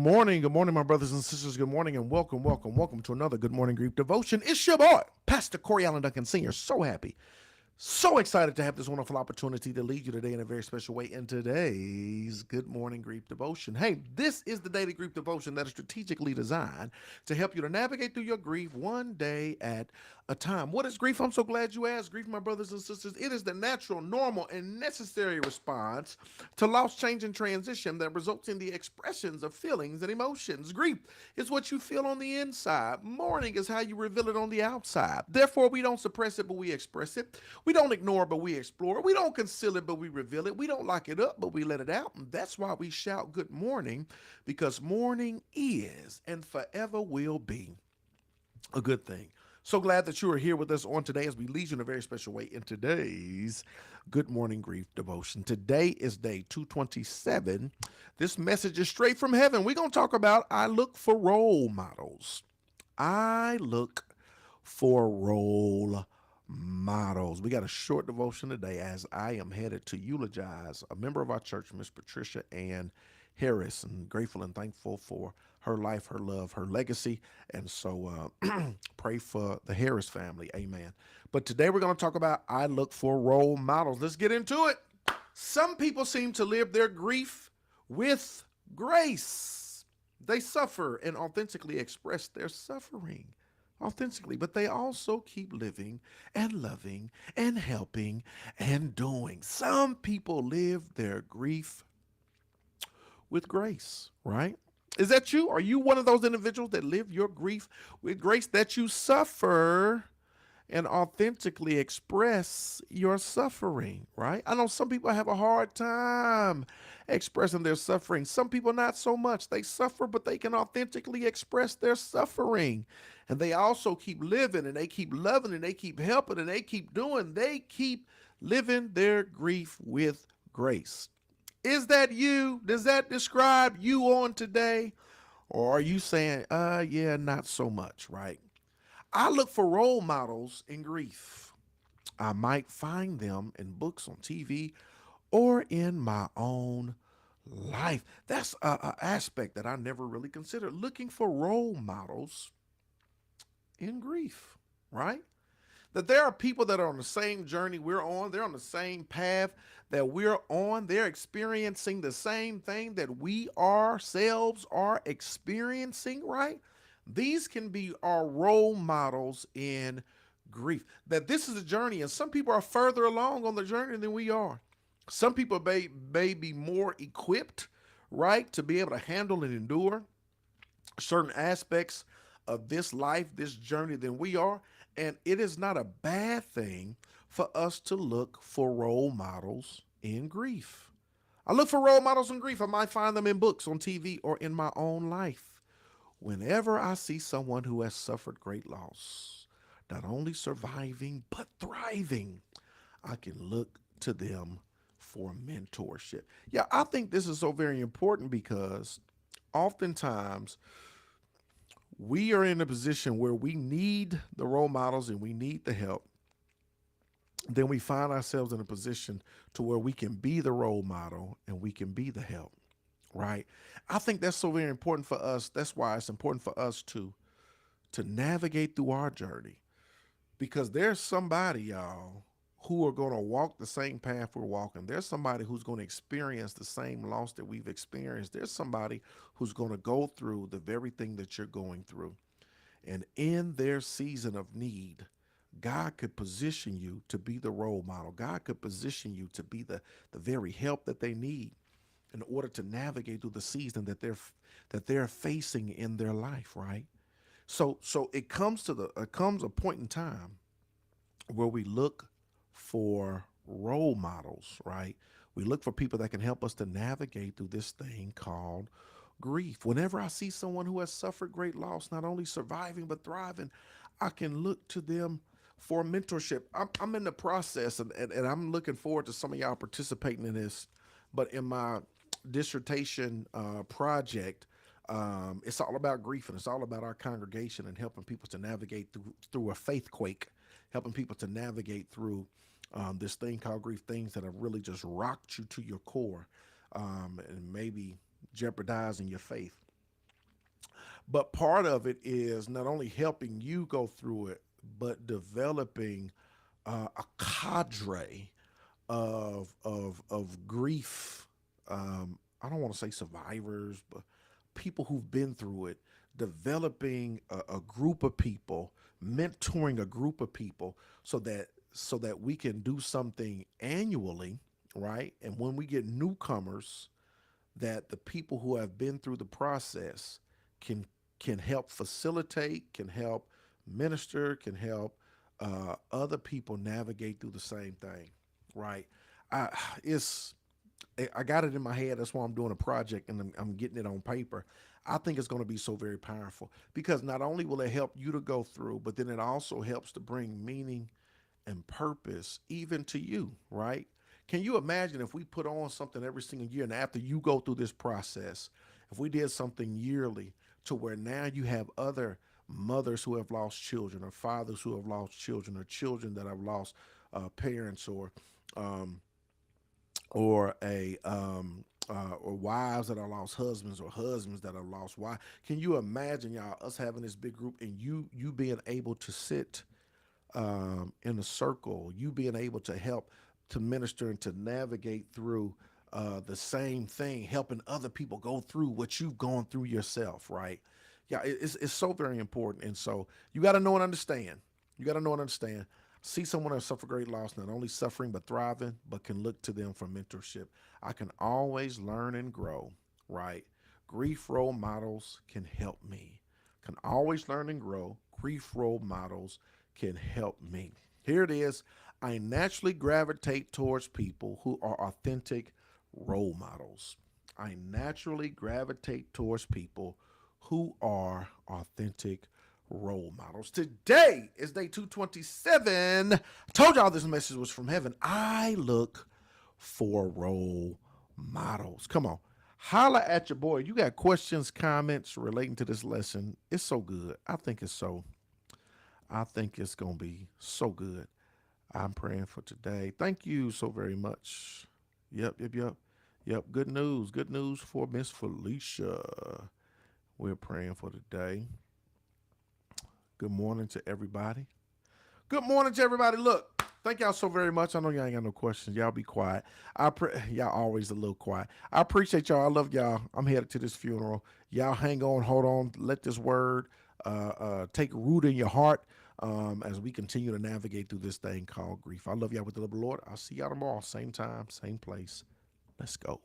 Good morning, my brothers and sisters. Good morning, and welcome to another Good Morning Grief Devotion. It's your boy, Pastor Corey Allen Duncan Sr. So happy, so excited to have this wonderful opportunity to lead you today in a very special way in today's Good Morning Grief Devotion. Hey, this is the daily grief devotion that is strategically designed to help you to navigate through your grief one day at a time. What is grief? I'm so glad you asked. Grief, my brothers and sisters, it is the natural, normal, and necessary response to loss, change, and transition that results in the expressions of feelings and emotions. Grief is what you feel on the inside. Mourning is how you reveal it on the outside. Therefore, we don't suppress it, but we express it. We don't ignore it, but we explore it. We don't conceal it, but we reveal it. We don't lock it up, but we let it out. And that's why we shout good morning, because morning is and forever will be a good thing. So glad that you are here with us on today as we lead you in a very special way in today's Good Morning Grief Devotion. Today is day 227. This message is straight from heaven. We're going to talk about I look for role models. I look for role models. We got a short devotion today as I am headed to eulogize a member of our church, Miss Patricia Ann Harris, and grateful and thankful for her life, her love, her legacy. And so pray for the Harris family. Amen. But today we're going to talk about I look for role models. Let's get into it. Some people seem to live their grief with grace. They suffer and authentically express their suffering authentically, but they also keep living and loving and helping and doing. Some people live their grief with grace, right? Is that you? Are you one of those individuals that live your grief with grace, that you suffer and authentically express your suffering, right? I know some people have a hard time expressing their suffering. Some people not so much. They suffer, but they can authentically express their suffering. And they also keep living, and they keep loving, and they keep helping, and they keep doing. They keep living their grief with grace. Is that you? Does that describe you on today? Or are you saying, yeah, not so much, right? I look for role models in grief. I might find them in books, on TV, or in my own life. That's an aspect that I never really considered. Looking for role models in grief, right? That there are people that are on the same journey we're on. They're on the same path that we're on. They're experiencing the same thing that we ourselves are experiencing, right? These can be our role models in grief. That this is a journey, and some people are further along on the journey than we are. Some people may be more equipped, right, to be able to handle and endure certain aspects of this life, this journey than we are. And it is not a bad thing for us to look for role models in grief. I look for role models in grief. I might find them in books, on TV, or in my own life. Whenever I see someone who has suffered great loss, not only surviving, but thriving, I can look to them for mentorship. Yeah, I think this is so very important because oftentimes we are in a position where we need the role models and we need the help. Then we find ourselves in a position to where we can be the role model and we can be the help, right? I think that's so very important for us. That's why it's important for us to navigate through our journey, because there's somebody, y'all, who are going to walk the same path we're walking. There's somebody who's going to experience the same loss that we've experienced. There's somebody who's going to go through the very thing that you're going through. And in their season of need, God could position you to be the role model. God could position you to be the very help that they need in order to navigate through the season that they're facing in their life, right? So it comes a point in time where we look for role models, right? We look for people that can help us to navigate through this thing called grief. Whenever I see someone who has suffered great loss, not only surviving but thriving, I can look to them for mentorship. I'm in the process, and I'm looking forward to some of y'all participating in this. But in my dissertation project, it's all about grief, and it's all about our congregation and helping people to navigate through a faith quake, helping people to navigate through this thing called grief, things that have really just rocked you to your core, and maybe jeopardizing your faith. But part of it is not only helping you go through it, but developing a cadre of grief. I don't want to say survivors, but people who've been through it. Developing a group of people, mentoring a group of people, so that we can do something annually, right? And when we get newcomers, that the people who have been through the process can can help facilitate, can help minister, can help other people navigate through the same thing, right? I it's I got it in my head. That's why I'm doing a project and I'm getting it on paper. I think it's going to be so very powerful because not only will it help you to go through, but then it also helps to bring meaning and purpose even to you, right? Can you imagine if we put on something every single year and after you go through this process, if we did something yearly to where now you have other mothers who have lost children or fathers who have lost children or children that have lost parents um, or wives that have lost husbands or husbands that have lost wives. Can you imagine y'all us having this big group and you being able to sit in a circle, you being able to help to minister and to navigate through the same thing, helping other people go through what you've gone through yourself, right? Yeah, it's so very important. And so you got to know and understand. You got to know and understand. See someone that suffer great loss, not only suffering but thriving, but can look to them for mentorship. I can always learn and grow, right? Grief role models can help me. Can always learn and grow. Grief role models can help me. Here it is. I naturally gravitate towards people who are authentic role models. I naturally gravitate towards people who are authentic role models. Today is day 227. I told y'all this message was from heaven. I look for role models. Come on. Holla at your boy. You got questions, comments relating to this lesson. It's so good. I think it's going to be so good. I'm praying for today. Thank you so very much. Yep, yep, yep. Yep, good news. Good news for Miss Felicia. We're praying for today. Good morning to everybody. Good morning to everybody. Look, thank y'all so very much. I know y'all ain't got no questions. Y'all be quiet. Y'all always a little quiet. I appreciate y'all. I love y'all. I'm headed to this funeral. Y'all hang on, hold on. Let this word take root in your heart as we continue to navigate through this thing called grief. I love y'all with the love of the Lord. I'll see y'all tomorrow, same time, same place. Let's go.